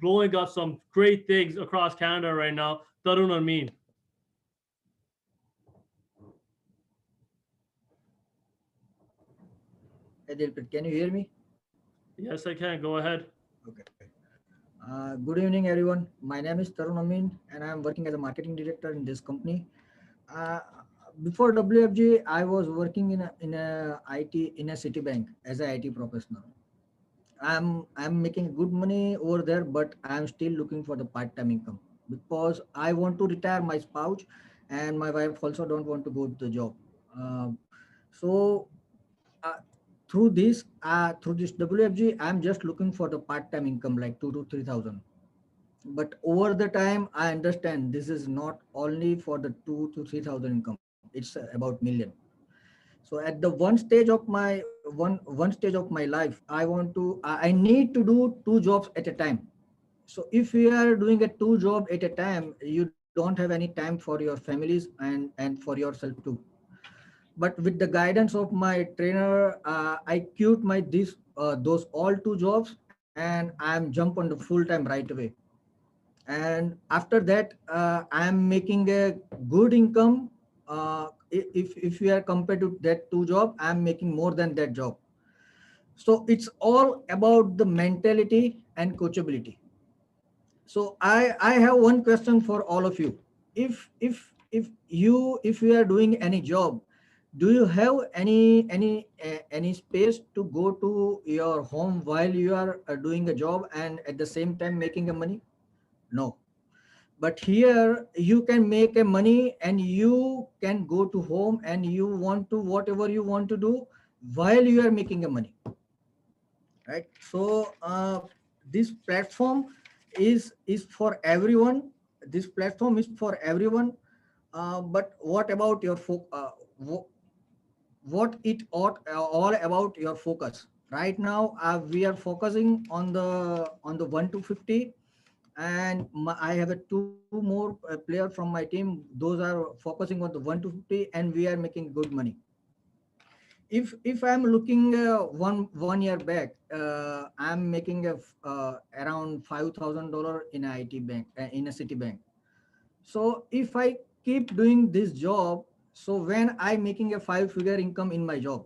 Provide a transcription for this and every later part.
blowing up some great things across Canada right now. Tarun Amin. Hey Dilpit, can you hear me? Yes, I can. Go ahead. Okay. Good evening, everyone. My name is Tarun Amin, and I am working as a marketing director in this company. Uh, Before WFG, I was working in a IT in a Citibank as a IT professional. I'm making good money over there, but I'm still looking for the part-time income because I want to retire my spouse, and my wife also don't want to go to the job. Uh, so uh, through this WFG, I'm just looking for the part-time income like 2 to 3 thousand. But over the time, I understand this is not only for the 2 to 3 thousand income. It's about million. So at the one stage of my life, I need to do two jobs at a time. So if you are doing a two job at a time, you don't have any time for your families and for yourself too. But with the guidance of my trainer, I quit my this those all two jobs, and I'm jump on the full time right away. And after that, I'm making a good income. If we are compared to that two job, I'm making more than that job. So it's all about the mentality and coachability. So I have one question for all of you. If you are doing any job, do you have any space to go to your home while you are doing a job and at the same time making a money? No. But here you can make a money and you can go to home and you want to whatever you want to do while you are making a money, right? So this platform is for everyone. This platform is for everyone. But what about your what it ought all about your focus? Right now we are focusing on the 1 to 50, and I have a two more player from my team. Those are focusing on the 1 to 50, and we are making good money. If I'm looking one year back, I'm making around $5,000 in a IT bank, in a city bank. So if I keep doing this job, so when I'm making a five-figure income in my job,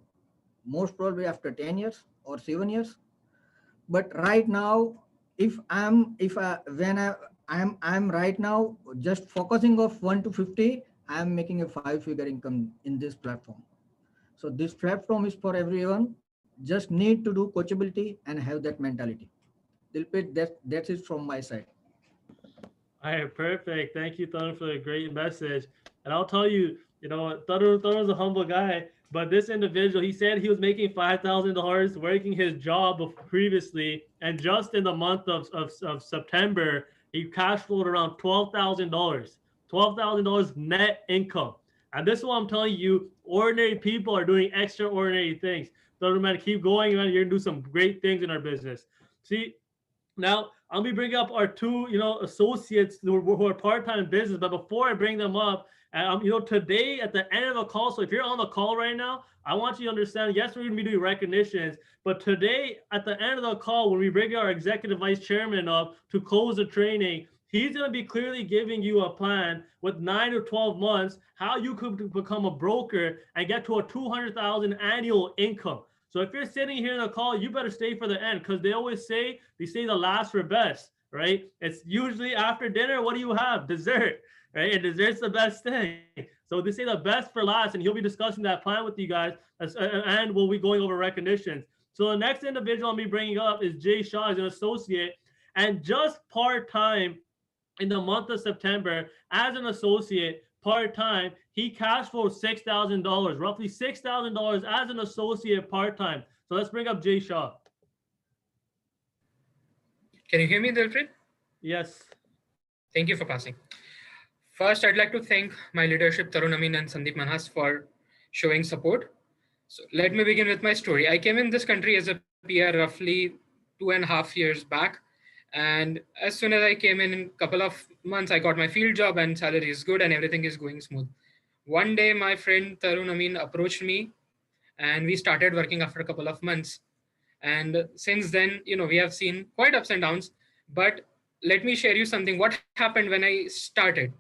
most probably after 10 years or 7 years. But right now, if I'm if I when I'm right now just focusing of 1 to 50, I'm making a five-figure income in this platform. So this platform is for everyone. Just need to do coachability and have that mentality. Dilpit, that's it from my side. All right, perfect. Thank you, Tarun, for a great message. And I'll tell you, Tarun's a humble guy, but this individual, he said he was making $5,000 working his job previously, and just in the month of September, he cash flowed around $12,000, $12,000 net income. And this is what I'm telling you, ordinary people are doing extraordinary things. So man, keep going, man. You're gonna do some great things in our business. See, now, I'll be bringing up our two, associates who are part-time in business. But before I bring them up, today at the end of the call, so if you're on the call right now, I want you to understand, yes, we're going to be doing recognitions, but today at the end of the call, when we bring our executive vice chairman up to close the training, he's going to be clearly giving you a plan with 9 to 12 months, how you could become a broker and get to a 200,000 annual income. So if you're sitting here in the call, you better stay for the end, because they say the last for best, right? It's usually after dinner. What do you have? Dessert, right? And dessert's the best thing. So they say the best for last, and he'll be discussing that plan with you guys, and we'll be going over recognitions. So the next individual I'll be bringing up is Jay Shaw, is an associate, and just part time in the month of September as an associate part time, he cash flowed $6,000, roughly $6,000 as an associate part time. So let's bring up Jay Shaw. Can you hear me, Dilprit? Yes. Thank you for passing. First, I'd like to thank my leadership, Tarun Amin and Sandeep Manhas, for showing support. So let me begin with my story. I came in this country as a PR roughly 2.5 years back. And as soon as I came in a couple of months, I got my field job and salary is good and everything is going smooth. One day, my friend Tarun Amin approached me and we started working after a couple of months. And since then, we have seen quite ups and downs, but let me share you something. What happened when I started?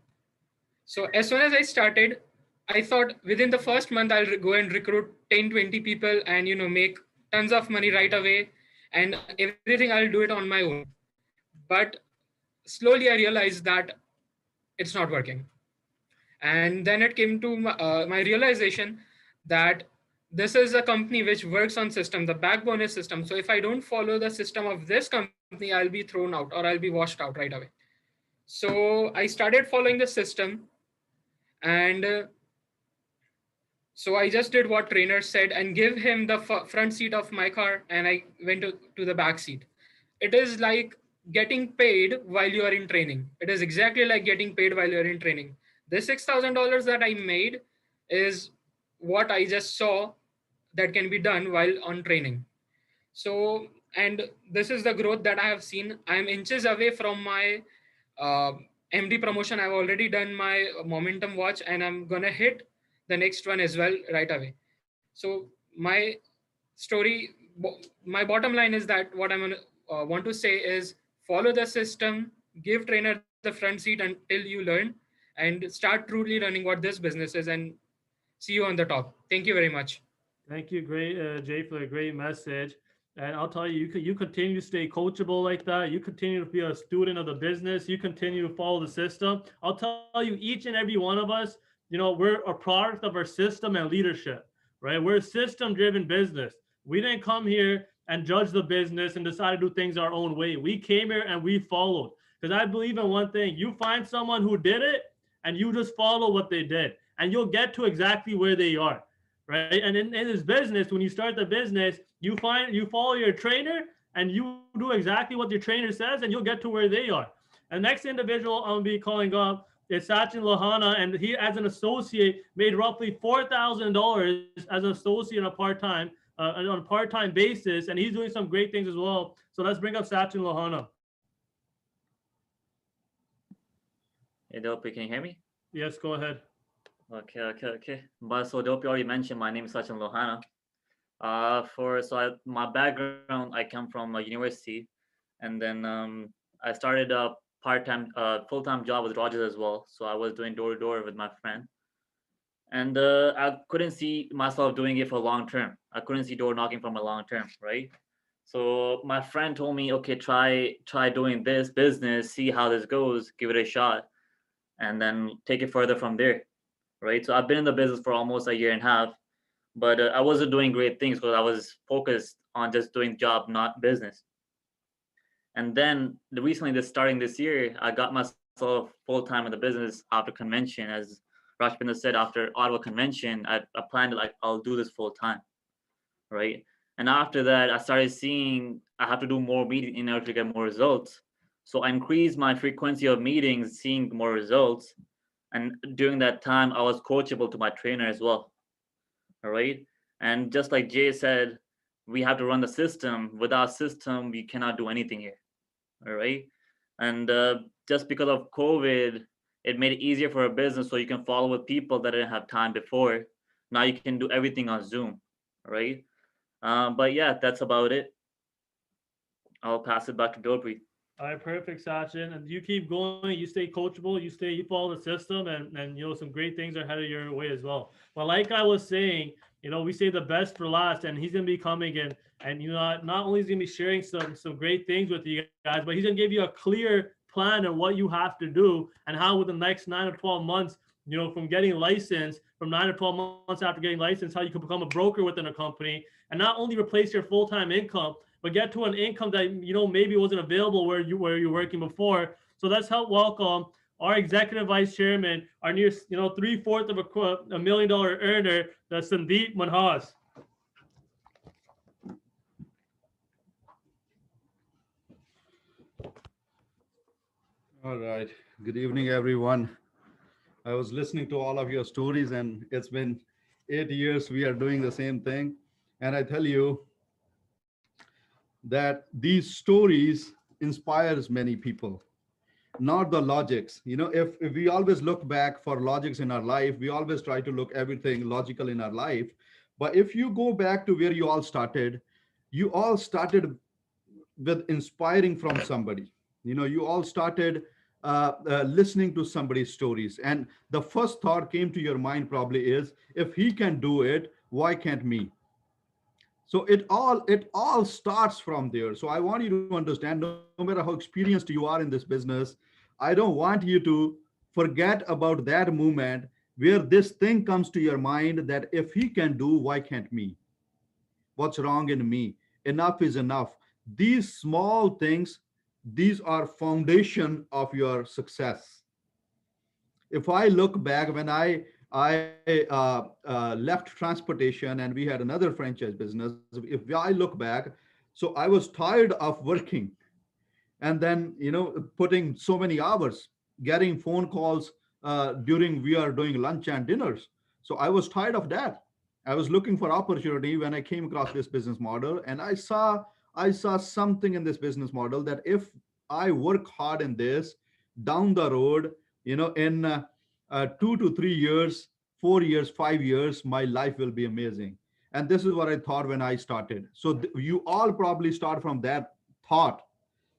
So as soon as I started, I thought within the first month I'll go and recruit 10, 20 people and make tons of money right away, and everything I'll do it on my own. But slowly I realized that it's not working. And then it came to my realization that this is a company which works on system. The backbone is system. So if I don't follow the system of this company, I'll be thrown out or I'll be washed out right away. So I started following the system, and so I just did what trainer said and give him the front seat of my car, and I went to the back seat. It is like getting paid while you are in training. It is exactly like getting paid while you're in training. This $6,000 that I made is what I just saw that can be done while on training. So, and this is the growth that I have seen. I'm inches away from my uh, MD promotion. I've already done my momentum watch, and I'm gonna hit the next one as well right away. So my story, my bottom line is that what I'm gonna want to say is follow the system, give trainer the front seat until you learn, and start truly learning what this business is. And see you on the top. Thank you very much. Thank you, great Jay, for a great message. And I'll tell you, you continue to stay coachable like that. You continue to be a student of the business. You continue to follow the system. I'll tell you, each and every one of us, we're a product of our system and leadership, right? We're a system-driven business. We didn't come here and judge the business and decide to do things our own way. We came here and we followed. Because I believe in one thing: you find someone who did it, and you just follow what they did, and you'll get to exactly where they are, right? And in this business, when you start the business, you follow your trainer and you do exactly what your trainer says, and you'll get to where they are. And next individual I'm gonna be calling up is Sachin Lohana, and he, as an associate, made roughly $4,000 as an associate on a part-time basis, and he's doing some great things as well. So let's bring up Sachin Lohana. Hey, Dopey, can you hear me? Yes, go ahead. Okay. But so Dopey already mentioned my name is Sachin Lohana. My background, I come from a university, and then I started a part-time, full-time job with Rogers as well. So I was doing door-to-door with my friend, and I couldn't see myself doing it for long term. I couldn't see door knocking for a long term, right? So my friend told me, okay, try doing this business, see how this goes, give it a shot, and then take it further from there, right? So I've been in the business for almost a year and a half, but I wasn't doing great things because I was focused on just doing job, not business. And then recently, starting this year, I got myself full time in the business after convention. As Rashpinder said, after Ottawa convention, I planned like I'll do this full time, right? And after that, I started seeing I have to do more meetings in order to get more results. So I increased my frequency of meetings, seeing more results. And during that time, I was coachable to my trainer as well. All right. And just like Jay said, we have to run the system. Without system, we cannot do anything here. All right. And just because of COVID, it made it easier for a business so you can follow with people that didn't have time before. Now you can do everything on Zoom. Right. But yeah, that's about it. I'll pass it back to Dobry. All right, perfect, Sachin. And you keep going, you stay coachable, you follow the system, and some great things are headed your way as well. But like I was saying, we say the best for last, and he's gonna be coming in, and not only is he gonna be sharing some great things with you guys, but he's gonna give you a clear plan of what you have to do and how within the next 9 to 12 months, from getting licensed, from 9 to 12 months after getting licensed, how you can become a broker within a company and not only replace your full-time income, but get to an income that maybe wasn't available where you were working before. So let's help welcome our executive vice chairman, our near 3/4 of $1 million earner, the Sandeep Manhas. All right. Good evening, everyone. I was listening to all of your stories, and it's been 8 years we are doing the same thing. And I tell you that these stories inspires many people, not the logics. If we always look back for logics in our life, we always try to look everything logical in our life. But if you go back to where you all started with inspiring from somebody. You all started listening to somebody's stories, and the first thought came to your mind probably is, if he can do it, why can't me? So it all starts from there. So I want you to understand, no matter how experienced you are in this business, I don't want you to forget about that moment where this thing comes to your mind, that if he can do, why can't me? What's wrong in me? Enough is enough. These small things, these are foundation of your success. If I look back, when I left transportation and we had another franchise business, if I look back, so I was tired of working, and then putting so many hours, getting phone calls during we are doing lunch and dinners. So I was tired of that. I was looking for opportunity when I came across this business model, and I saw something in this business model, that if I work hard in this, down the road, in 2 to 3 years, 4 years, 5 years, my life will be amazing. And this is what I thought when I started. So you all probably start from that thought.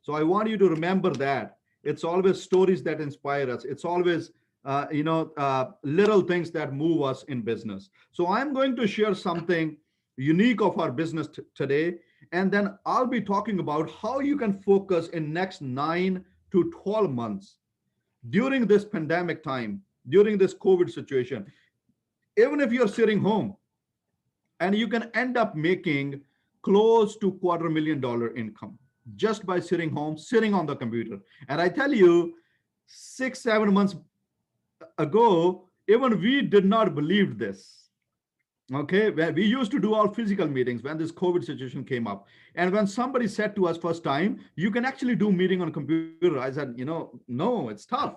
So I want you to remember that it's always stories that inspire us. It's always little things that move us in business. So I'm going to share something unique of our business today, and then I'll be talking about how you can focus in next 9 to 12 months during this pandemic time, during this COVID situation. Even if you're sitting home, and you can end up making close to $250,000 income just by sitting home, sitting on the computer. And I tell you, 6 7 months ago, even we did not believe this. Okay, we used to do all physical meetings when this COVID situation came up, and when somebody said to us first time, you can actually do meeting on computer, I said, no, it's tough.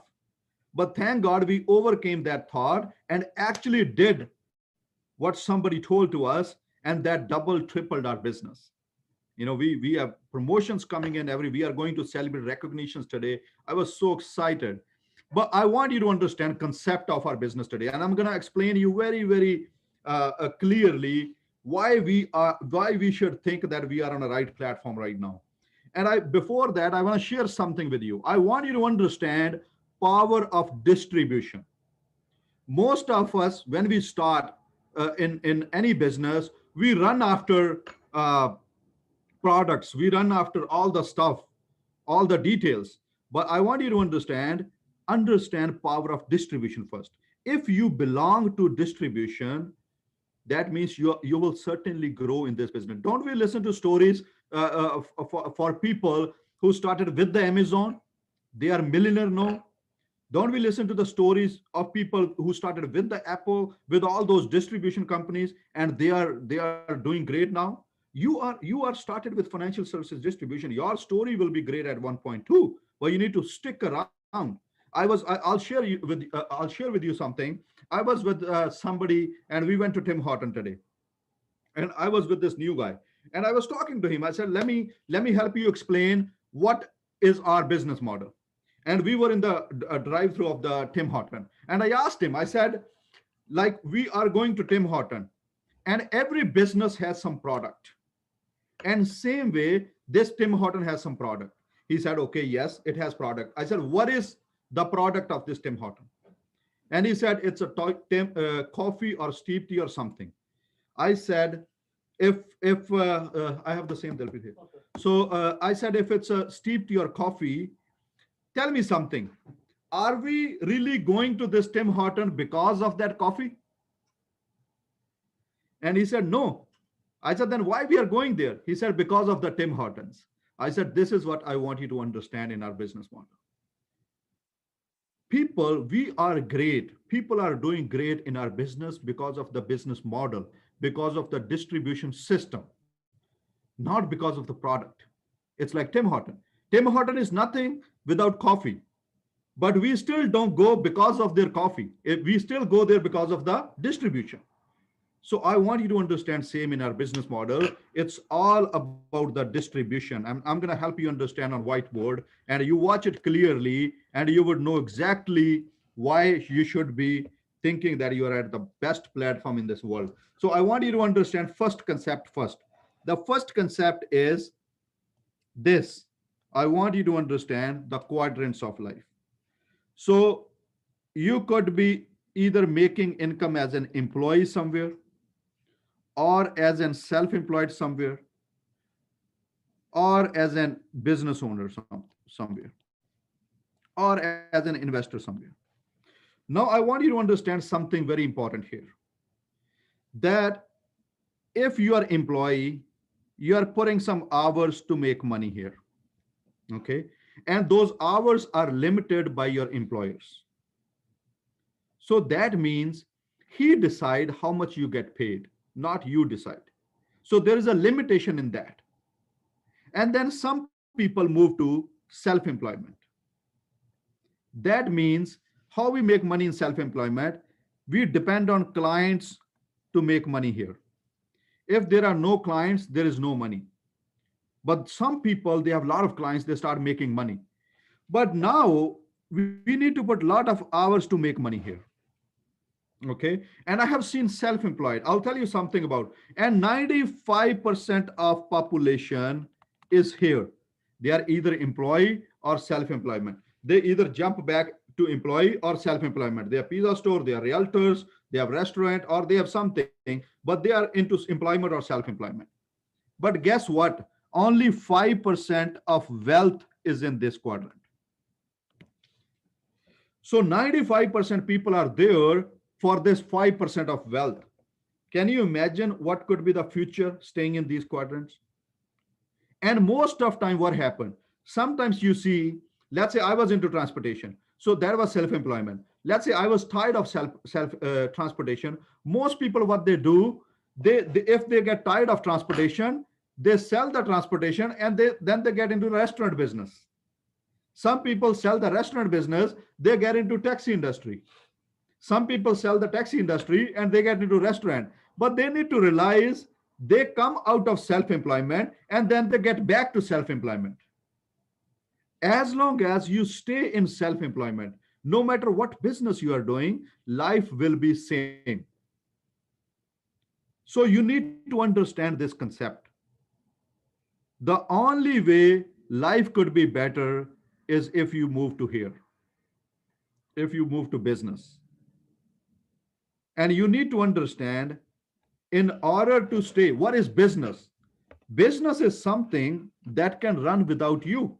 But thank God we overcame that thought and actually did what somebody told to us, and that double tripled our business. We have promotions coming in every, we are going to celebrate recognitions today. I was so excited. But I want you to understand concept of our business today, and I'm going to explain you very, very clearly why we should think that we are on the right platform right now. And I before that, I want to share something with you. I want you to understand power of distribution. Most of us, when we start in any business, we run after products, we run after all the stuff, all the details. But I want you to understand power of distribution first. If you belong to distribution, that means you will certainly grow in this business. Don't we listen to stories for people who started with the Amazon, they are millionaire now? Don't we listen to the stories of people who started with the Apple, with all those distribution companies, and they are doing great now? You are started with financial services distribution. Your story will be great at one point too, but you need to stick around. I'll share with you something. I was with somebody, and we went to Tim Horton today, and I was with this new guy, and I was talking to him. I said, let me help you explain what is our business model. And we were in the drive-through of the Tim Horton, and I asked him, I said, like, we are going to Tim Horton, and every business has some product, and same way this Tim Horton has some product. He said, okay, yes, it has product. I said, what is the product of this Tim Horton? And he said, it's a coffee or steep tea or something. I said, if I have the same Delphi here. So I said, if it's a steep tea or coffee, tell me something. Are we really going to this Tim Horton because of that coffee? And he said, no. I said, then why we are going there? He said, because of the Tim Hortons. I said, this is what I want you to understand in our business model. People, we are great. People are doing great in our business because of the business model, because of the distribution system, not because of the product. It's like Tim Horton. Tim Horton is nothing without coffee, but we still don't go because of their coffee. We still go there because of the distribution. So I want you to understand same in our business model. It's all about the distribution. I'm going to help you understand on whiteboard, and you watch it clearly, and you would know exactly why you should be thinking that you are at the best platform in this world. So I want you to understand first concept first. The first concept is this. I want you to understand the quadrants of life. So you could be either making income as an employee somewhere, or as an self-employed somewhere, or as an business owner somewhere, or as an investor somewhere. Now, I want you to understand something very important here, that if you are employee, you are putting some hours to make money here. Okay. And those hours are limited by your employers. So that means he decide how much you get paid, not you decide. So there is a limitation in that. And then some people move to self-employment. That means how we make money in self-employment, we depend on clients to make money here. If there are no clients, there is no money. But some people, they have a lot of clients, they start making money. But now we need to put a lot of hours to make money here. Okay. And I have seen self-employed. I'll tell you something about, and 95% of population is here. They are either employee or self-employment. They either jump back to employee or self-employment. They have pizza store, they are realtors, they have restaurant, or they have something, but they are into employment or self-employment. But guess what? Only 5% of wealth is in this quadrant. So 95% people are there for this 5% of wealth. Can you imagine what could be the future staying in these quadrants? And most of time, what happened? Sometimes you see, let's say I was into transportation. So that was self-employment. Let's say I was tired of self transportation. Most people, what they do, they if they get tired of transportation, they sell the transportation, and then they get into the restaurant business. Some people sell the restaurant business, they get into taxi industry. Some people sell the taxi industry and they get into restaurant. But they need to realize they come out of self-employment and then they get back to self-employment. As long as you stay in self-employment, no matter what business you are doing, life will be same. So you need to understand this concept. The only way life could be better is if you move to here, if you move to business. And you need to understand, in order to stay, what is business? Business is something that can run without you.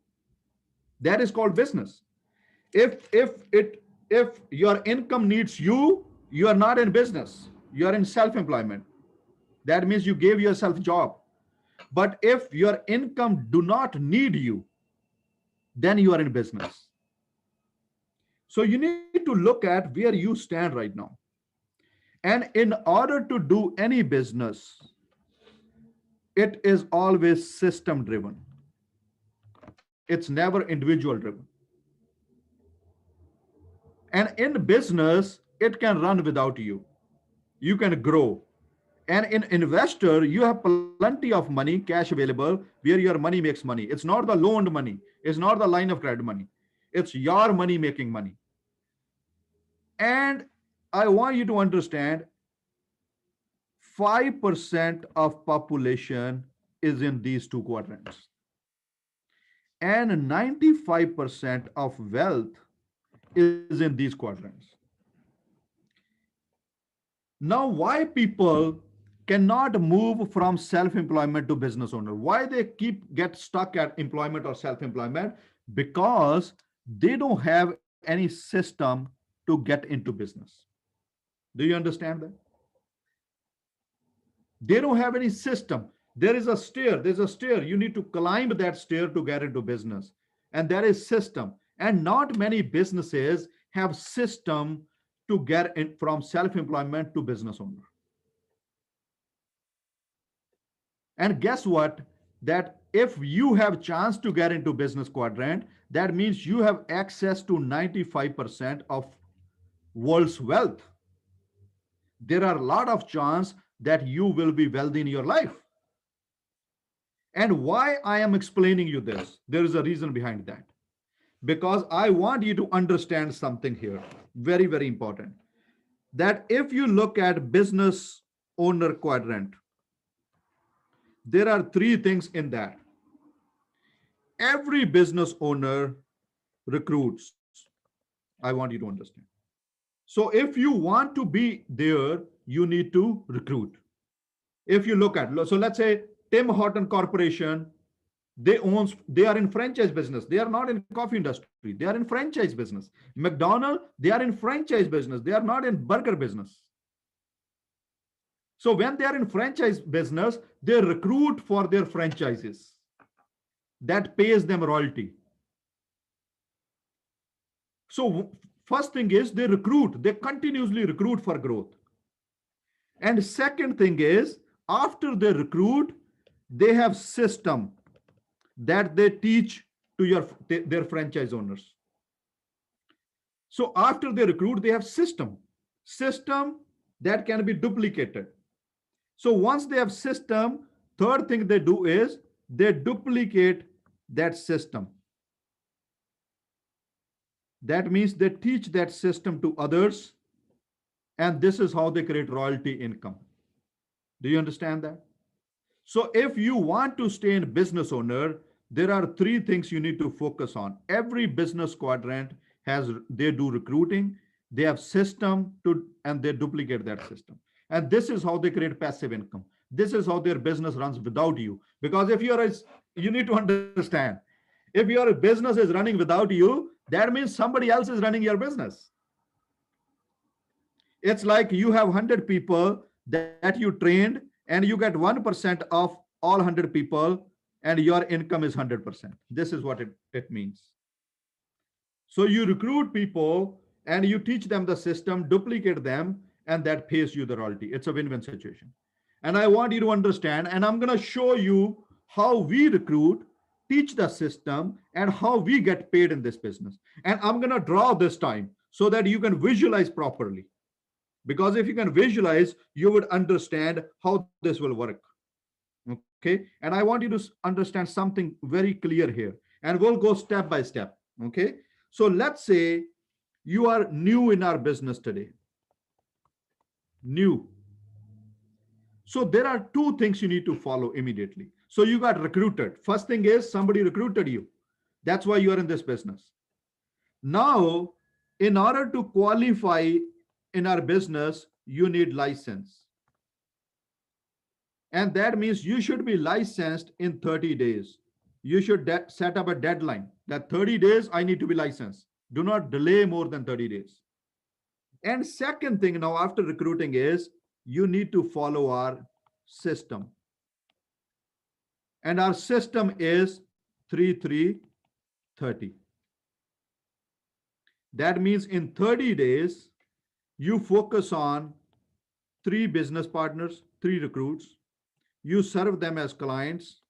That is called business. If your income needs you, you are not in business. You are in self-employment. That means you gave yourself job. But if your income do not need you, then you are in business. So you need to look at where you stand right now. And in order to do any business, it is always system driven. It's never individual driven. And in business, it can run without you. You can grow. And in investor, you have plenty of money, cash available, where your money makes money. It's not the loaned money. It's not the line of credit money. It's your money making money. And I want you to understand, 5% of population is in these two quadrants. And 95% of wealth is in these quadrants. Now, why people cannot move from self-employment to business owner? Why they get stuck at employment or self-employment? Because they don't have any system to get into business. Do you understand that? They don't have any system. There is a stair. There's a stair. You need to climb that stair to get into business. And there is system. And not many businesses have system to get in from self-employment to business owner. And guess what? That if you have chance to get into business quadrant, that means you have access to 95% of world's wealth. There are a lot of chance that you will be wealthy in your life. And why I am explaining you this, there is a reason behind that. Because I want you to understand something here, very, very important. That if you look at business owner quadrant, there are three things in that. every business owner recruits. I want you to understand. So if you want to be there, you need to recruit. If you look at, so let's say Tim Horton Corporation, they are in franchise business. They are not in coffee industry. They are in franchise business. McDonald's, they are in franchise business. They are not in burger business. So when they are in franchise business, they recruit for their franchises. That pays them royalty. So first thing is they recruit, they continuously recruit for growth. And second thing is, after they recruit, they have system that they teach to their franchise owners. So after they recruit, they have system that can be duplicated. So once they have system, third thing they do is they duplicate that system. That means they teach that system to others, and this is how they create royalty income. Do you understand that? So if you want to stay in business owner, there are three things you need to focus on. Every business quadrant they do recruiting, they have system and they duplicate that system. And this is how they create passive income. This is how their business runs without you. Because if you need to understand, if your business is running without you, that means somebody else is running your business. It's like you have 100 people that you trained and you get 1% of all 100 people and your income is 100%. This is what it means. So you recruit people and you teach them the system, duplicate them, and that pays you the royalty. It's a win-win situation. And I want you to understand, and I'm going to show you how we recruit, teach the system, and how we get paid in this business. And I'm going to draw this time so that you can visualize properly. Because if you can visualize, you would understand how this will work. Okay. And I want you to understand something very clear here. And we'll go step by step. Okay. So let's say you are new in our business today. New. So there are two things you need to follow immediately. So you got recruited. First thing is somebody recruited you. That's why you are in this business. Now, in order to qualify in our business, you need license. And that means you should be licensed in 30 days. You should set up a deadline that 30 days I need to be licensed. Do not delay more than 30 days. And second thing now after recruiting is you need to follow our system. And our system is 3330. That means in 30 days, you focus on 3 business partners, 3 recruits. You serve them as clients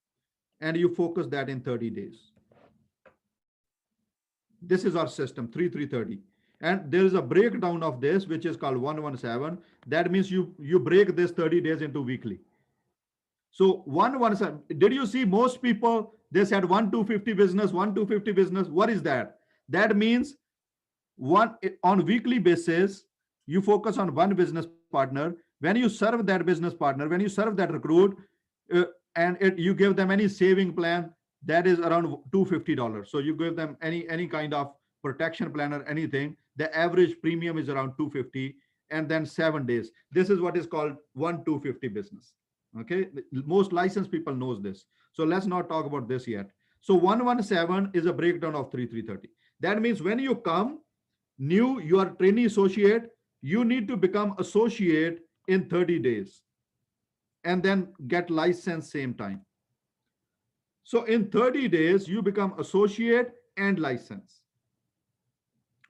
and you focus that in 30 days. This is our system, 3330. And there is a breakdown of this, which is called 117. That means you break this 30 days into weekly. So 117, did you see most people, they said 1-250 business, 1-250 business. What is that? That means on weekly basis, you focus on one business partner. When you serve that business partner, when you serve that recruit, you give them any saving plan, that is around $250. So you give them any kind of protection plan or anything, the average premium is around $250, and then 7 days. This is what is called 1-250 business. Okay, most licensed people knows this. So let's not talk about this yet. So 117 is a breakdown of 3330. That means when you come new, you are trainee associate, you need to become associate in 30 days and then get licensed same time. So in 30 days, you become associate and license.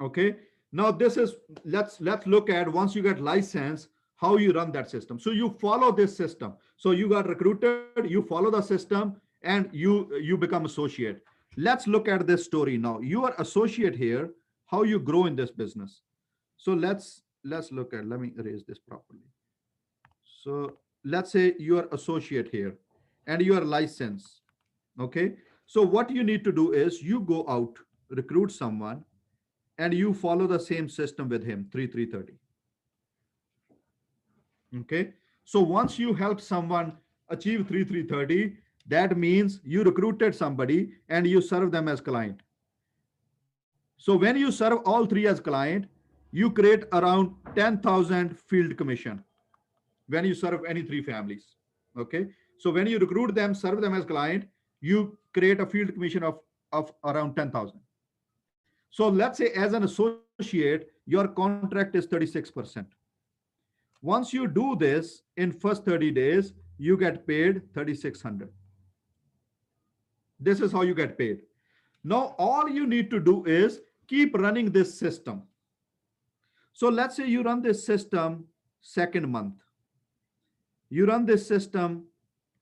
Okay. Now this is, let's look at once you get license, how you run that system. So you follow this system. So you got recruited, you follow the system, and you become associate. Let's look at this story now. You are associate here, how you grow in this business. So let's look at, let me erase this properly. So let's say you are associate here and you are licensed. Okay. So what you need to do is you go out, recruit someone, and you follow the same system with him, 3330. Okay. So once you help someone achieve 3330, That means you recruited somebody and you serve them as client. So when you serve all three as client, you create around 10,000 field commission when you serve any three families. Okay. So when you recruit them, serve them as client, you create a field commission of around 10,000. So let's say as an associate, your contract is 36%. Once you do this in first 30 days, you get paid 3,600. This is how you get paid. Now, all you need to do is keep running this system. So let's say you run this system second month. You run this system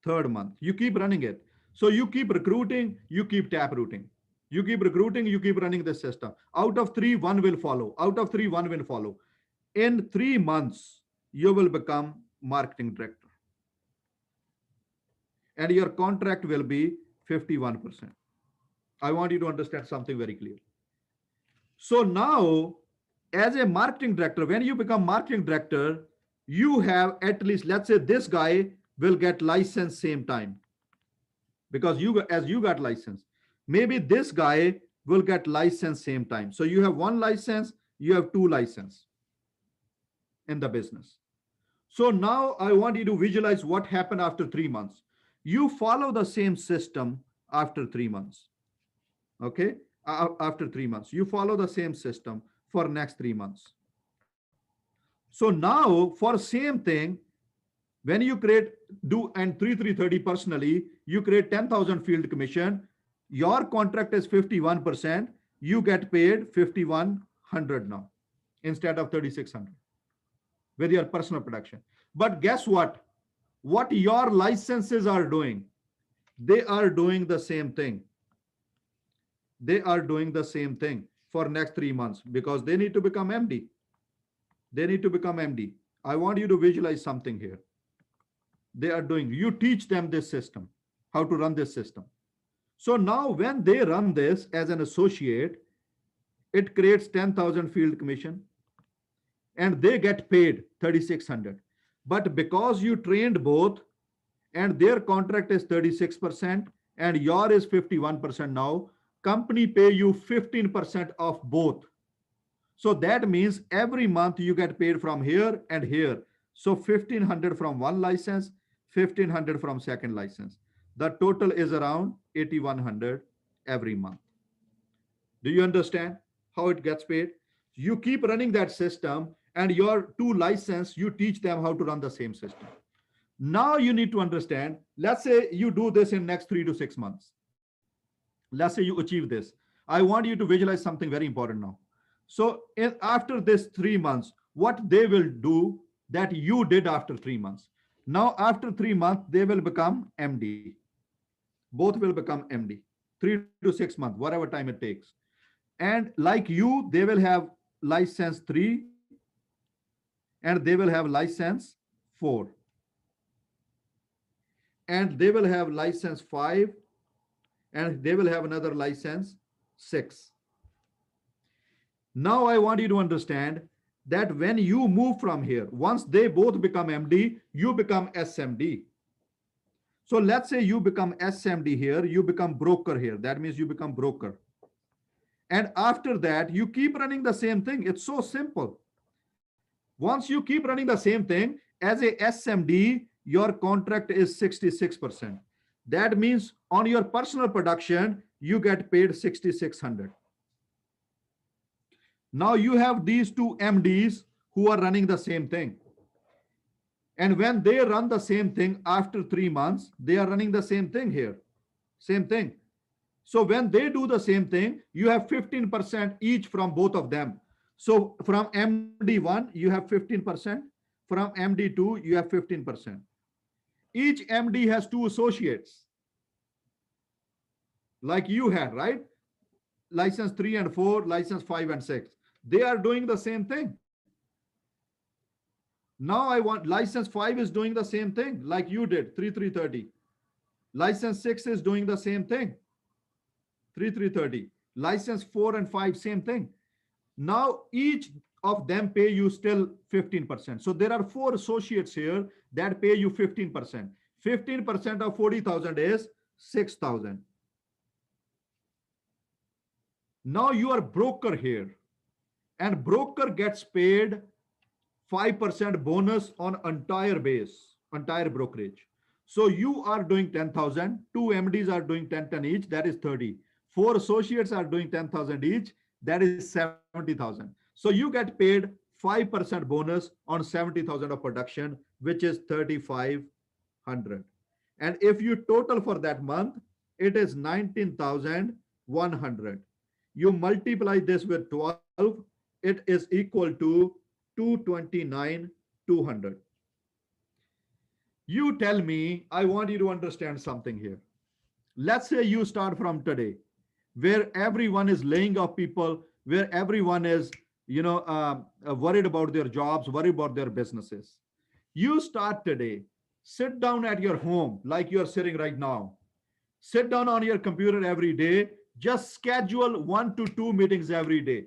third month. You keep running it. So you keep recruiting, you keep tap routing. You keep recruiting, you keep running this system. Out of three, one will follow. Out of three, one will follow. In 3 months, you will become marketing director. And your contract will be 51%. I want you to understand something very clear. So now, as a marketing director, when you become marketing director, you have at least, let's say this guy will get license same time because you got license. Maybe this guy will get license same time. So you have one license, you have two license in the business. So now I want you to visualize what happened after 3 months. You follow the same system after 3 months. Okay. After 3 months, you follow the same system for next 3 months. So now for same thing, when you do and 3,330 personally, you create 10,000 field commission. Your contract is 51%. You get paid 5,100 now instead of 3,600 with your personal production. But guess what? What your licenses are doing, they are doing the same thing. They are doing the same thing for next 3 months because they need to become MD. They need to become MD. I want you to visualize something here. They are doing, you teach them this system, how to run this system. So now when they run this as an associate, it creates 10,000 field commission and they get paid 3,600. But because you trained both and their contract is 36% and your is 51% now, company pay you 15% of both. So that means every month you get paid from here and here. So 1,500 from one license, 1,500 from second license. The total is around 8,100 every month. Do you understand how it gets paid? You keep running that system and your two license, you teach them how to run the same system. Now you need to understand, let's say you do this in next 3 to 6 months. Let's say you achieve this. I want you to visualize something very important now. So after this 3 months, what they will do that you did after 3 months. Now after 3 months, they will become MD. Both will become MD. 3 to 6 months, whatever time it takes. And like you, they will have license 3 and they will have license 4. And they will have license 5 and they will have another license 6. Now I want you to understand that when you move from here, once they both become MD, you become SMD. So let's say you become SMD here, you become broker here. That means you become broker. And after that, you keep running the same thing. It's so simple. Once you keep running the same thing, as a SMD, your contract is 66%. That means on your personal production, you get paid 6,600. Now you have these two MDs who are running the same thing. And when they run the same thing after 3 months, they are running the same thing here. Same thing. So when they do the same thing, you have 15% each from both of them. So from MD1, you have 15%. From MD2, you have 15%. Each MD has 2 associates. Like you had, right? License 3 and 4, license 5 and 6. They are doing the same thing. Now I want license 5 is doing the same thing like you did, 3,330. License 6 is doing the same thing, 3,330. License 4 and 5, same thing. Now each of them pay you still 15%. So there are 4 associates here that pay you 15%. 15% of 40,000 is 6,000. Now you are broker here, and broker gets paid 5% bonus on entire base, entire brokerage. So you are doing 10,000, two MDs are doing 10 each, that is 30. Four associates are doing 10,000 each, that is 70,000. So you get paid 5% bonus on 70,000 of production, which is 3,500. And if you total for that month, it is 19,100. You multiply this with 12, it is equal to 229,200. You tell me, I want you to understand something here. Let's say you start from today, where everyone is laying off people, where everyone is, worried about their jobs, worried about their businesses. You start today, sit down at your home, like you're sitting right now. Sit down on your computer every day, just schedule 1 to 2 meetings every day.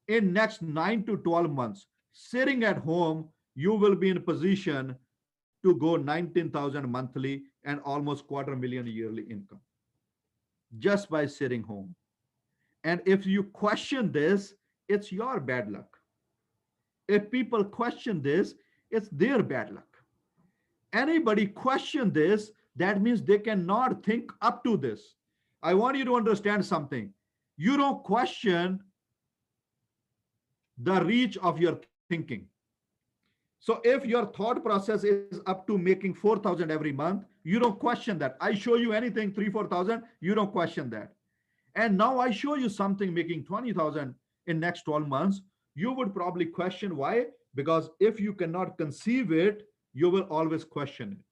In next 9 to 12 months, sitting at home, you will be in a position to go 19,000 monthly and almost $250,000 yearly income just by sitting home. And if you question this, it's your bad luck. If people question this, it's their bad luck. Anybody question this, that means they cannot think up to this. I want you to understand something. You don't question the reach of your thinking. So if your thought process is up to making 4,000 every month, you don't question that. I show you anything 3,000, 4,000, you don't question that. And now I show you something making 20,000 in next 12 months, you would probably question why? Because if you cannot conceive it, you will always question it.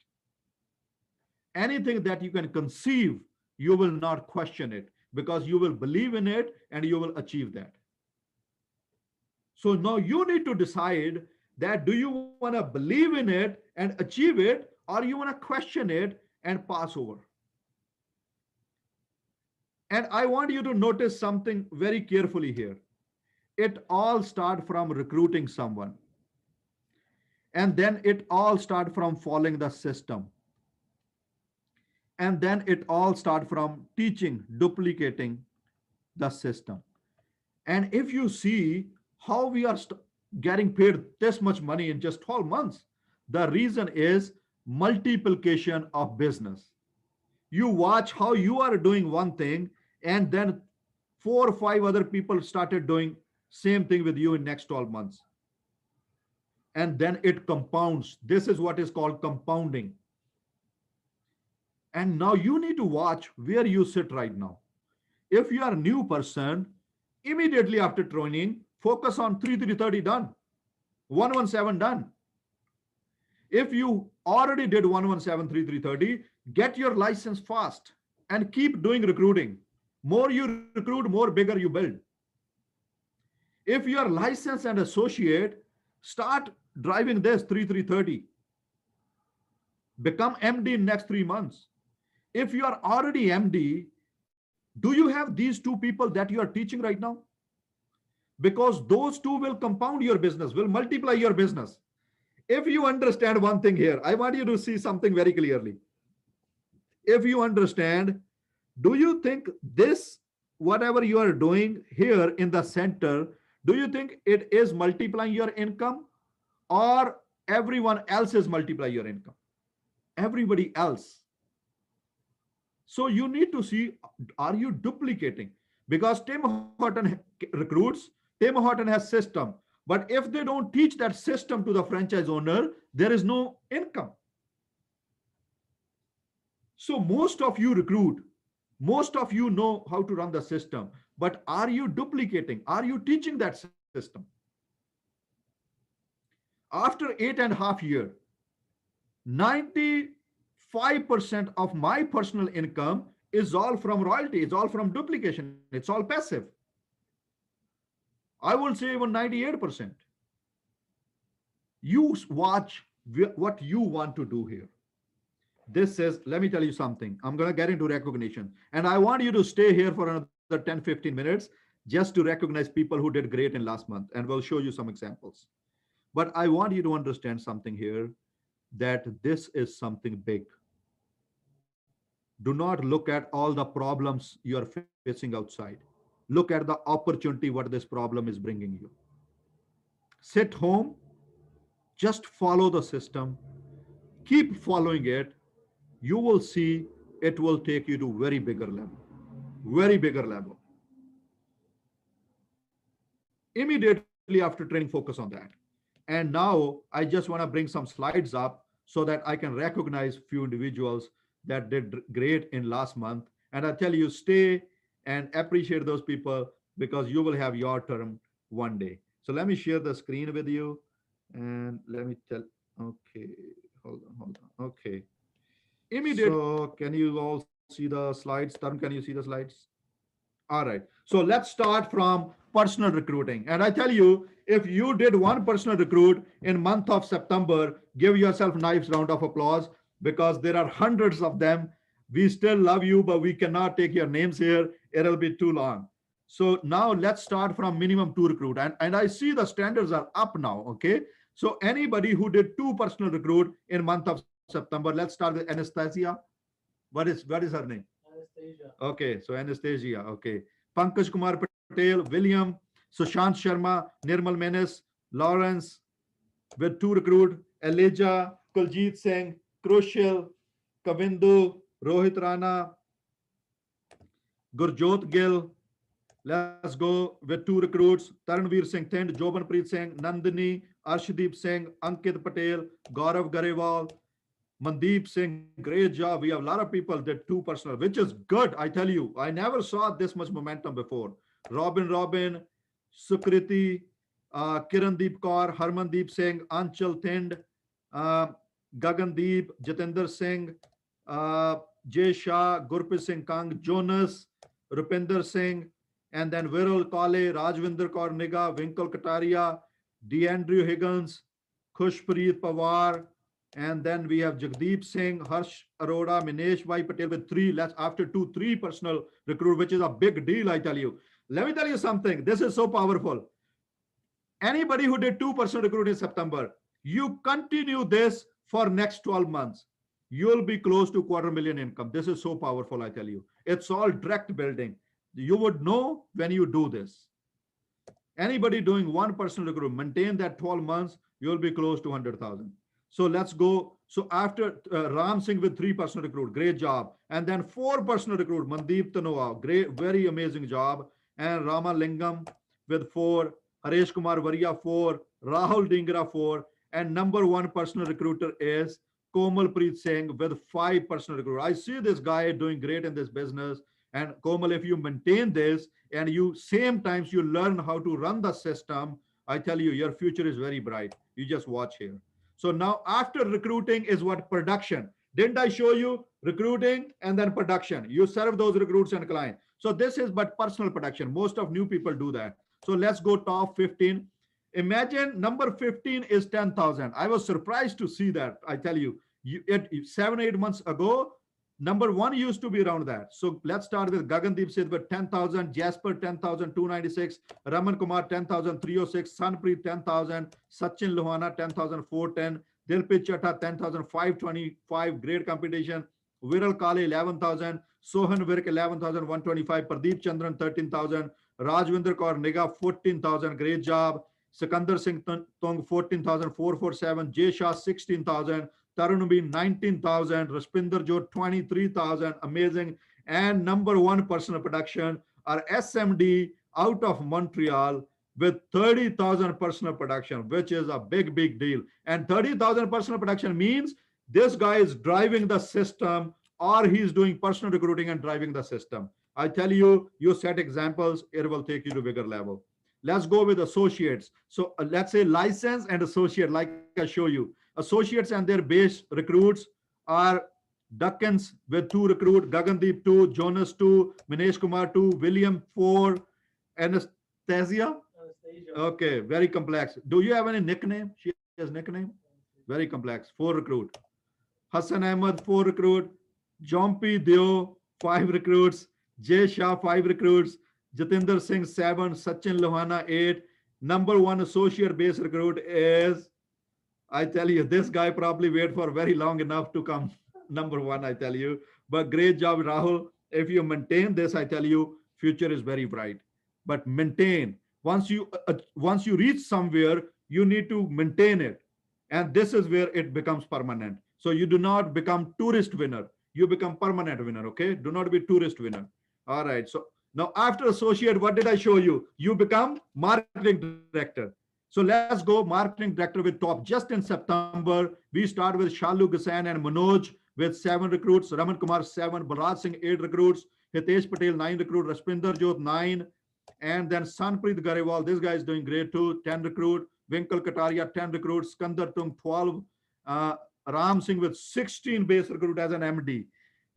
Anything that you can conceive, you will not question it because you will believe in it and you will achieve that. So now you need to decide that do you want to believe in it and achieve it, or you want to question it and pass over. And I want you to notice something very carefully here. It all starts from recruiting someone. And then it all starts from following the system. And then it all starts from teaching, duplicating the system. And if you see how we are getting paid this much money in just 12 months, the reason is multiplication of business. You watch how you are doing one thing, and then 4 or 5 other people started doing same thing with you in next 12 months. And then it compounds. This is what is called compounding. And now you need to watch where you sit right now. If you are a new person, immediately after training, focus on 3-3-30 done, 117 done. If you already did 117, 3-3-30, get your license fast and keep doing recruiting. More you recruit, more bigger you build. If you are licensed and associate, start driving this 3-3-30. Become MD in next 3 months. If you are already MD, do you have these 2 people that you are teaching right now? Because those 2 will compound your business, will multiply your business. If you understand one thing here, I want you to see something very clearly. If you understand, do you think this, whatever you are doing here in the center, do you think it is multiplying your income, or everyone else is multiplying your income? Everybody else. So you need to see, are you duplicating? Because Tim Horton recruits, Tim Horton has system. But if they don't teach that system to the franchise owner, there is no income. So most of you recruit, most of you know how to run the system, but are you duplicating? Are you teaching that system? After 8.5 years, 95% of my personal income is all from royalty, it's all from duplication, it's all passive. I will say even 98%. You watch what you want to do here. This is, let me tell you something. I'm going to get into recognition. And I want you to stay here for another 10-15 minutes just to recognize people who did great in last month. And we'll show you some examples. But I want you to understand something here, that this is something big. Do not look at all the problems you are facing outside. Look at the opportunity what this problem is bringing you. Sit home, just follow the system, keep following it. You will see it will take you to very bigger level, very bigger level. Immediately after training, focus on that. And now I just want to bring some slides up so that I can recognize few individuals that did great in last month. And I tell you, stay and appreciate those people because you will have your turn one day. So let me share the screen with you and let me tell. Okay, hold on. Okay. Immediate. So can you all see the slides? Tarun, can you see the slides? All right. So let's start from personal recruiting. And I tell you, if you did one personal recruit in month of September, give yourself a nice round of applause because there are hundreds of them. We still love you, but we cannot take your names here. It'll be too long. So now let's start from minimum two recruit. And I see the standards are up now. Okay. So anybody who did two personal recruit in month of September, let's start with Anastasia. What is her name? Anastasia. Okay, so Anastasia. Okay. Pankaj Kumar Patel, William, Sushant Sharma, Nirmal Menes, Lawrence, with two recruit, Elijah, Kuljit Singh, Crucial, Kavindu, Rohit Rana, Gurjot Gill. Let's go with two recruits, Taranveer Singh Thind, Jobanpreet Singh, Nandini, Arshdeep Singh, Ankit Patel, Gaurav Garewal, Mandeep Singh, great job. We have a lot of people did two personal, which is good. I tell you, I never saw this much momentum before. Robin, Sukriti, Kirandeep Kaur, Harmandeep Singh, Anchal Thind, uh, Gagandeep, Jatinder Singh, Jay Shah, Gurpreet Singh Kang, Jonas, Rupinder Singh, and then Viral Kale, Rajwinder Kaur Niga, Winkle Kataria, DeAndrew Higgins, Khushpreet Pawar, and then we have Jagdeep Singh, Harsh Arora, Minesh Bhai Patel with three. Let's after three personal recruit, which is a big deal, I tell you. Let me tell you something. This is so powerful. Anybody who did two personal recruit in September, you continue this for next 12 months. You'll be close to 250,000 income. This is so powerful, I tell you. It's all direct building. You would know when you do this. Anybody doing one personal recruit, maintain that 12 months, you'll be close to 100,000. So let's go. So after Ram Singh with three personal recruit, great job. And then four personal recruit, Mandeep Tanoa, great, very amazing job. And Rama Lingam with four, Haresh Kumar Varia four, Rahul Dingra four. And number one personal recruiter is Komal Preet Singh with five personal recruit. I see this guy doing great in this business. And Komal, if you maintain this and you same times you learn how to run the system, I tell you, your future is very bright. You just watch here. So now after recruiting is what? Production. Didn't I show you recruiting and then production? You serve those recruits and clients. So this is but personal production. Most of new people do that. So let's go top 15. Imagine number 15 is 10,000. I was surprised to see that. I tell you, 7-8 months ago, number one used to be around that. So let's start with Gagandeep Singh with 10,000, Jasper 10,296, Raman Kumar 10,306, Sanpreet 10,000, Sachin Lohana 10,410, Dilpit Chatta 10,525, great competition, Viral Kale 11,000, Sohan Virk 11,125, Pradeep Chandran 13,000, Rajwinder Kaur Niga 14,000, great job, Sikandar Singh Tong 14,447, Jay Shah 16,000, Tarunabhi 19,000, Raspinder Jot 23,000, amazing. And number one personal production are SMD out of Montreal with 30,000 personal production, which is a big, big deal. And 30,000 personal production means this guy is driving the system or he's doing personal recruiting and driving the system. I tell you, you set examples, it will take you to bigger level. Let's go with associates. So let's say license and associate, like I show you. Associates and their base recruits are Duckins with two recruit, Gagandeep 2, Jonas 2, Minesh Kumar 2, William 4, Anastasia. Okay, very complex. Do you have any nickname? She has nickname? Very complex. 4 recruit. Hassan Ahmed 4 recruit, Jompi Deo 5 recruits, Jay Shah 5 recruits, Jatinder Singh 7, Sachin Lohana 8. Number one associate base recruit is, I tell you, this guy probably wait for very long enough to come number one, I tell you. But great job, Rahul. If you maintain this, I tell you, future is very bright. But maintain. Once you reach somewhere, you need to maintain it, and this is where it becomes permanent. So you do not become tourist winner. You become permanent winner. Okay. Do not be tourist winner. All right. So now after associate, what did I show you? You become marketing director. So let's go marketing director with top. Just in September, we start with Shalu Gasan and Manoj with 7 recruits, Raman Kumar 7, Balraj Singh 8 recruits, Hitesh Patel 9 recruits, Raspinder Jyot 9, and then Sanpreet Garewal. This guy is doing great too, 10 recruit, Winkle Kataria 10 recruits, Skandar Tung 12, uh, Ram Singh with 16 base recruit as an MD.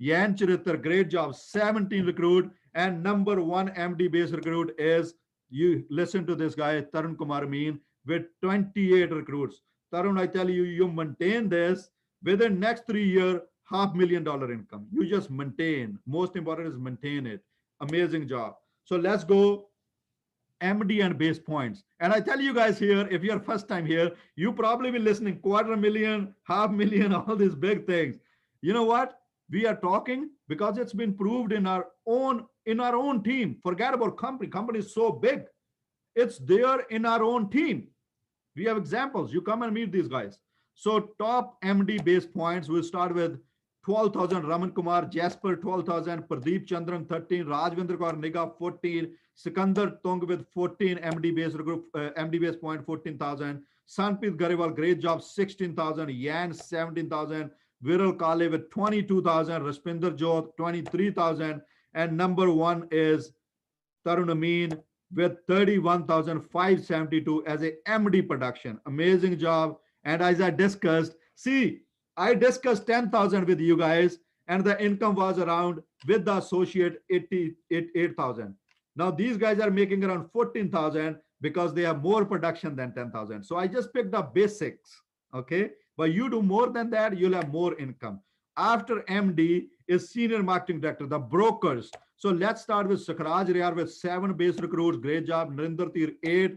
Yan Charitar, great job, 17 recruit, and number 1 MD base recruit is, you listen to this guy, Tarun Kumar Meen with 28 recruits. Tarun, I tell you, you maintain this within next 3 year, $500,000 income. You just maintain. Most important is maintain it. Amazing job. So let's go MD and base points. And I tell you guys here, if you're first time here, you probably be listening 250,000, 500,000, all these big things. You know what? We are talking because it's been proved in our own team. Forget about company. Company is so big. It's there in our own team. We have examples. You come and meet these guys. So top MD base points, we'll start with 12,000 Raman Kumar, Jasper 12,000, Pradeep Chandran 13, Rajvinder Kaur Niga 14, Sikandar Tung with 14 MD base group, MD base point 14,000, Sanpreet Garewal, great job 16,000, Yan 17,000, Viral Kale with 22,000, Raspinder Jyot 23,000, and number 1 is Tarun Amin with 31,572 as a MD production. Amazing job. And as I discussed, see, I discussed 10,000 with you guys, and the income was around, with the associate, 8,000. Now these guys are making around 14,000 because they have more production than 10,000. So I just picked up basics. Okay. But you do more than that, you'll have more income. After MD is senior marketing director, the brokers. So let's start with Sakraj Riyar with 7 base recruits. Great job. Narinder Tir 8.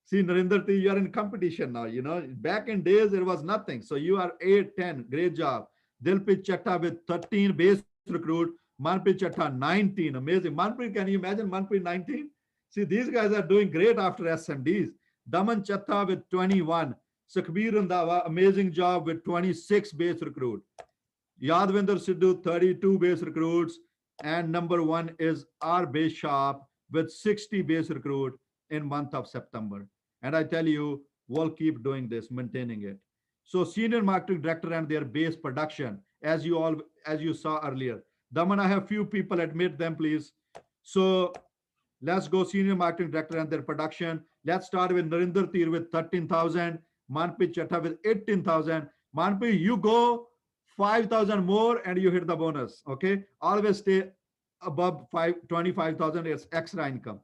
See, Narinder Tir, you are in competition now. You know, back in days, it was nothing. So you are 8, 10. Great job. Dilpit Chatta with 13 base recruit. Manpreet Chatta 19. Amazing. Manpreet, can you imagine Manpreet 19? See, these guys are doing great after SMDs. Daman Chatta with 21. Sukhbir Randhawa, amazing job with 26 base recruit. Yadvinder Sidhu, 32 base recruits. And number 1 is our base shop with 60 base recruit in month of September. And I tell you, we'll keep doing this, maintaining it. So senior marketing director and their base production, as you saw earlier. Daman, I have few people, admit them, please. So let's go senior marketing director and their production. Let's start with Narinder Tir with 13,000. Manpreet Chatta with 18,000. Manpreet, you go 5,000 more and you hit the bonus. Okay. Always stay above 25,000. It's extra income.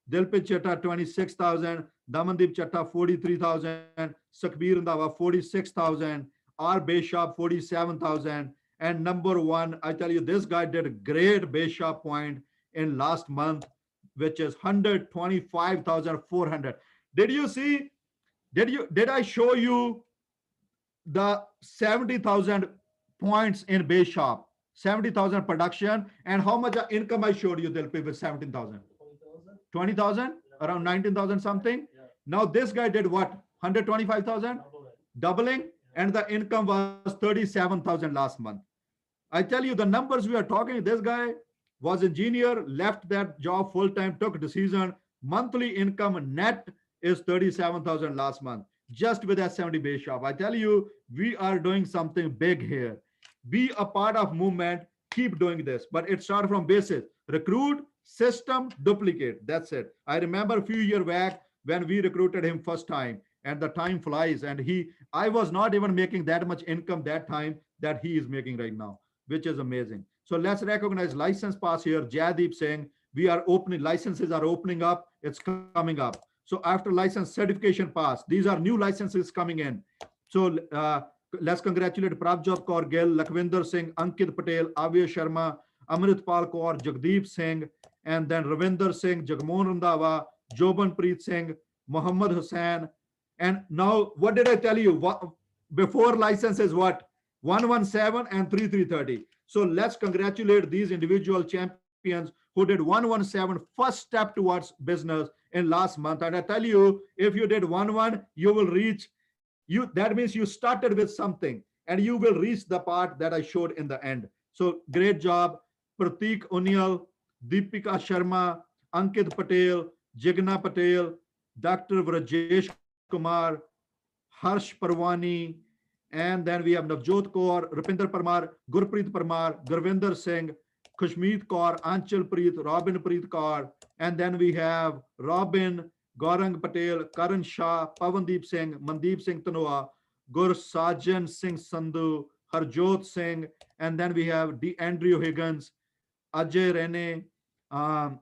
Dilpit Chatta 26,000. Damandeep Chatta 43,000. Sukhbir Randhawa 46,000. R base shop 47,000. And number 1, I tell you, this guy did a great base shop point in last month, which is 125,400. Did you see? Did I show you the 70,000 points in base shop, 70,000 production, and how much income I showed you, Dilpit, with 17,000? 20,000, around 19,000 something. Yeah. Now this guy did what? 125,000, doubling, and the income was 37,000 last month. I tell you the numbers we are talking. This guy was engineer, left that job full time, took decision. Monthly income net is 37,000 last month, just with S70 base shop. I tell you, we are doing something big here. Be a part of movement. Keep doing this, but it starts from basics. Recruit, system, duplicate. That's it. I remember a few years back when we recruited him first time, and the time flies. And I was not even making that much income that time that he is making right now, which is amazing. So let's recognize license pass here. Jaideep saying we are opening, licenses are opening up. It's coming up. So after license certification pass, these are new licenses coming in. So let's congratulate Prabjot Kaur Gill, Lakhvinder Singh, Ankit Patel, Avya Sharma, Amritpal Kaur, Jagdeep Singh, and then Ravinder Singh, Jagmohan Randhawa, Jobanpreet Singh, Muhammad Hussain. And now, what did I tell you? Before license is what 117 and 3330. So let's congratulate these individual champions who did 117 first step towards business in last month. And I tell you, if you did 11, you will reach you. That means you started with something and you will reach the part that I showed in the end. So great job, Pratik Unial, Deepika Sharma, Ankit Patel, Jigna Patel, Dr. Vrajesh Kumar, Harsh Parwani, and then we have Navjot Kaur, Rupinder Parmar, Gurpreet Parmar, Gurvinder Singh, Khushmeet Kaur, Anchal Preet, Robin Preet Kaur, and then we have Robin, Gaurang Patel, Karan Shah, Pavandeep Singh, Mandeep Singh Tanoa, Gur Sajan Singh Sandhu, Harjot Singh, and then we have D. Andrew Higgins, Ajay Rene, um,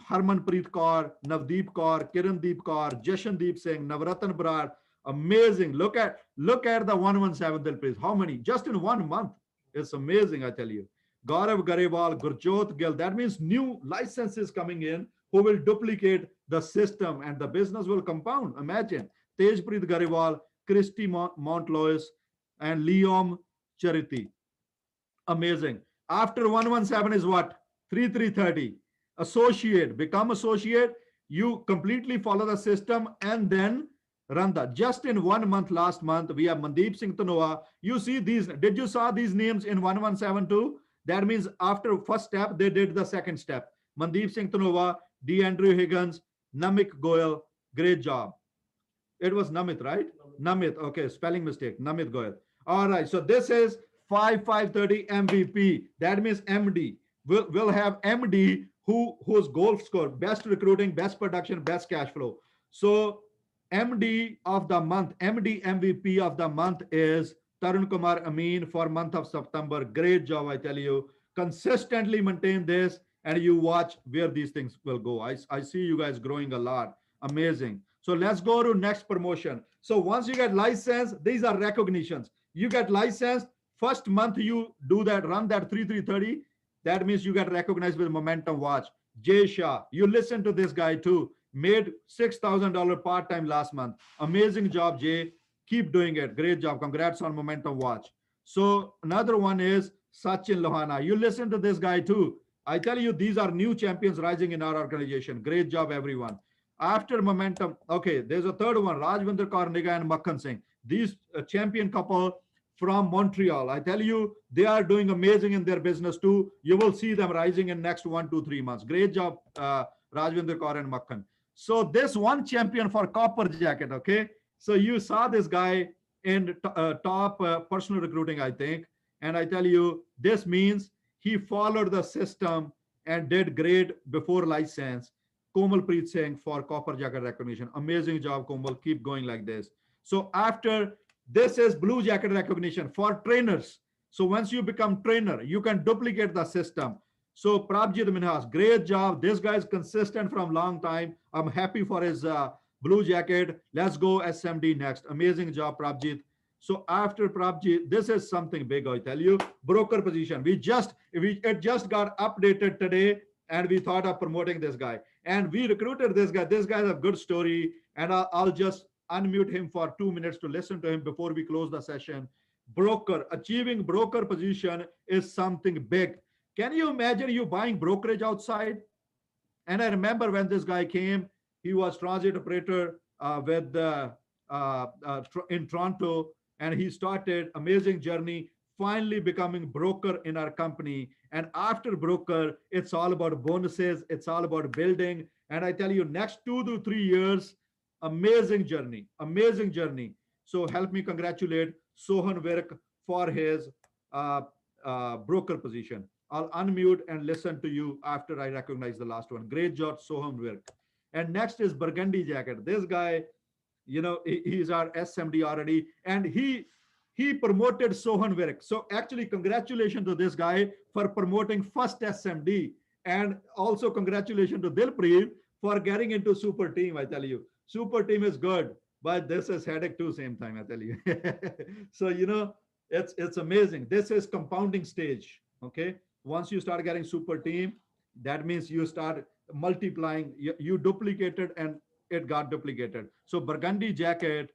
Harmanpreet Kaur, Navdeep Kaur, Kirandeep Kaur, Jashandeep Singh, Navratan Brar. Amazing. Look at the 117 Dilpreet. How many? Just in 1 month. It's amazing, I tell you. Gaurav Garewal, Gurjot Gill. That means new licenses coming in who will duplicate the system and the business will compound. Imagine. Tejpreet Garewal, Christy Montlois, and Liam Charity. Amazing. After 117 is what? 3330. Associate. Become associate. You completely follow the system and then run that. Just in 1 month, last month, we have Mandeep Singh Tanoa. You see these, did you saw these names in 1172? That means after first step, they did the second step. Mandeep Singh Tanoa, D. Andrew Higgins, Namik Goyal, great job. It was Namit, right? Namit, okay, spelling mistake, Namit Goyal. All right, so this is 5530 MVP. That means MD. We'll have MD whose goal score, best recruiting, best production, best cash flow. So MD of the month, MD MVP of the month is Tarun Kumar Amin for month of September. Great job, I tell you. Consistently maintain this and you watch where these things will go. I see you guys growing a lot. Amazing. So let's go to next promotion. So once you get license, these are recognitions. You get license, first month you do that, run that 3330. That means you get recognized with Momentum Watch. Jay Shah, you listen to this guy too. Made $6,000 part-time last month. Amazing job, Jay. Keep doing it. Great job. Congrats on Momentum Watch. So another one is Sachin Lohana. You listen to this guy too. I tell you, these are new champions rising in our organization. Great job, everyone. After Momentum, okay, there's a third one, Rajvinder Kaur Niga and Makhan Singh. These champion couple from Montreal. I tell you, they are doing amazing in their business too. You will see them rising in next 1 to 3 months. Great job, Rajvinder Kaur and Makhan. So this one champion for Copper Jacket, okay? So you saw this guy in top personal recruiting, I think. And I tell you, this means he followed the system and did great before license. Komal Preet Singh for Copper Jacket recognition. Amazing job, Komal. Keep going like this. So after this is Blue Jacket recognition for trainers. So once you become trainer, you can duplicate the system. So Prabjit Minhas, great job. This guy is consistent from long time. I'm happy for his Blue Jacket. Let's go SMD next. Amazing job, Prabjit. So after Prabjit, this is something big, I tell you. Broker position. It just got updated today, and we thought of promoting this guy. And we recruited this guy. This guy has a good story, and I'll just unmute him for 2 minutes to listen to him before we close the session. Broker, achieving broker position is something big. Can you imagine you buying brokerage outside? And I remember when this guy came, he was transit operator in Toronto, and he started amazing journey, finally becoming broker in our company. And after broker, it's all about bonuses. It's all about building. And I tell you, next 2 to 3 years, amazing journey, amazing journey. So help me congratulate Sohan Virk for his broker position. I'll unmute and listen to you after I recognize the last one. Great job, Soham Virk. And next is Burgundy Jacket. This guy, you know, he's our SMD already, and he promoted Sohan Virk. So actually, congratulations to this guy for promoting first SMD, and also congratulations to Dilpreet for getting into super team. I tell you, super team is good, but this is headache too. Same time, I tell you. So you know, it's amazing. This is compounding stage. Okay. Once you start getting super team, that means you start multiplying. You duplicated and it got duplicated. So Burgundy Jacket,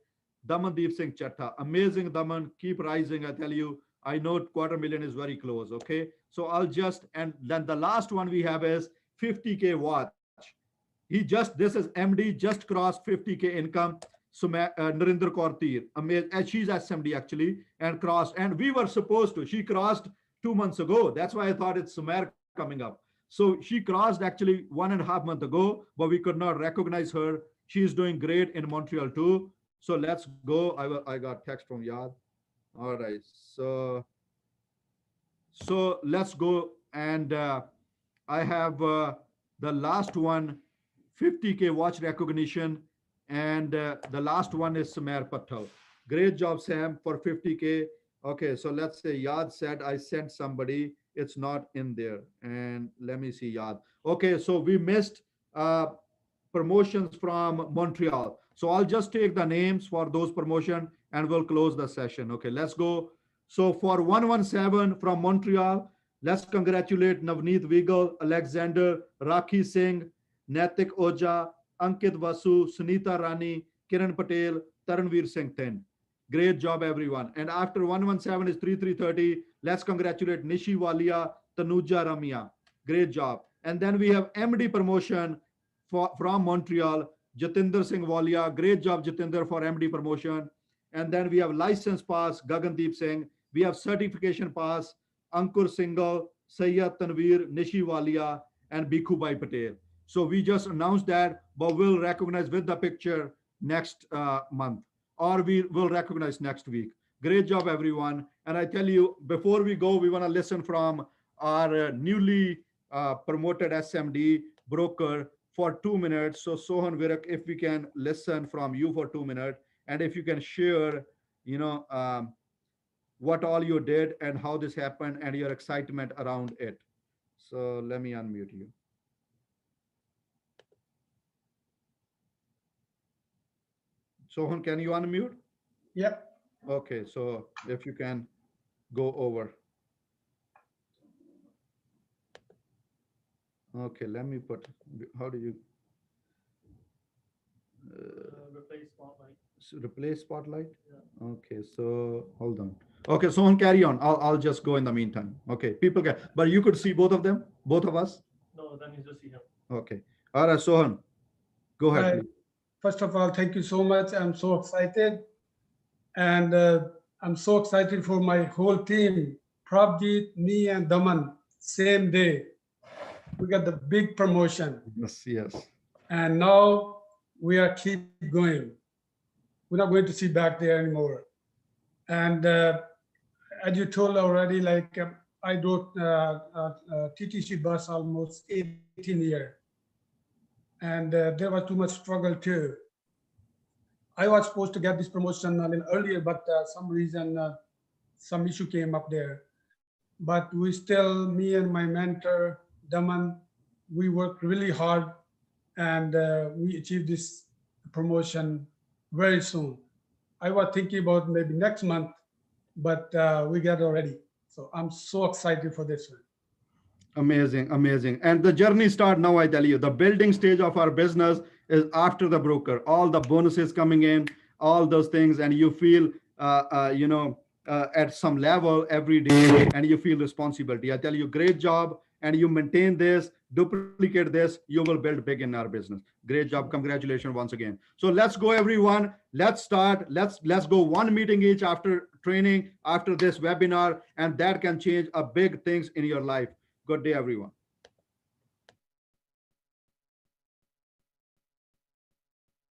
Damandeep Singh Chatta, amazing Daman, keep rising. I tell you, I know $250,000 is very close. Okay. So I'll just, and then the last one we have is 50K watch. He just, this is MD, just crossed 50K income. Narinder Kaur Tir, and she's SMD actually, and crossed. And we were supposed to, she crossed 2 months ago. That's why I thought it's Sumer coming up. So she crossed actually 1.5 months ago, but we could not recognize her. She's doing great in Montreal too. So let's go. I got text from Yad. All right. So let's go. And I have the last one, 50K watch recognition. And the last one is Sumer Patel. Great job, Sam, for 50K. Okay, so let's say Yad said I sent somebody. It's not in there. And let me see, Yad. Okay, so we missed promotions from Montreal. So I'll just take the names for those promotion and we'll close the session. Okay, let's go. So for 117 from Montreal, let's congratulate Navneet Vigal, Alexander, Rakhi Singh, Naitik Oja, Ankit Vasu, Sunita Rani, Kiran Patel, Taranveer Singh Thin. Great job, everyone. And after 117 is 3330. Let's congratulate Nishi Walia, Tanuja Ramia. Great job. And then we have MD promotion from Montreal, Jatinder Singh Walia. Great job, Jatinder, for MD promotion. And then we have license pass, Gagandeep Singh. We have certification pass, Ankur Singhal, Sayyad Tanveer, Nishi Walia, and Bikhu Bhai Patel. So we just announced that, but we'll recognize with the picture next month, or we will recognize next week. Great job, everyone. And I tell you, before we go, we want to listen from our newly promoted SMD broker for 2 minutes. So Sohan Virak, if we can listen from you for 2 minutes, and if you can share, what all you did and how this happened and your excitement around it. So let me unmute you. Sohan, can you unmute? Yep. Okay, so if you can go over. Okay, let me put, how do you? Replace spotlight. Replace spotlight? Yeah. Okay, so hold on. Okay, Sohan, carry on. I'll just go in the meantime. Okay, people can, but you could see both of them, both of us? No, that means just see him. Okay. All right, Sohan, go ahead, Hi. please. First of all, thank you so much. I'm so excited. And I'm so excited for my whole team, Prabjeet, me, and Daman, same day. We got the big promotion. Yes, yes. And now we are keep going. We're not going to see back there anymore. And as you told already, like I drove TTC bus almost 18 years. And there was too much struggle too. I was supposed to get this promotion a little earlier, but some reason, some issue came up there. But we still, me and my mentor, Daman, we worked really hard and we achieved this promotion very soon. I was thinking about maybe next month, but we got already. So I'm so excited for this one. Amazing, amazing. And the journey start now, I tell you, the building stage of our business is after the broker, all the bonuses coming in, all those things, and you feel, at some level every day, and you feel responsibility. I tell you, great job, and you maintain this, duplicate this, you will build big in our business. Great job. Congratulations once again. So let's go, everyone. Let's start. Let's go one meeting each after training, after this webinar, and that can change a big things in your life. Good day, everyone.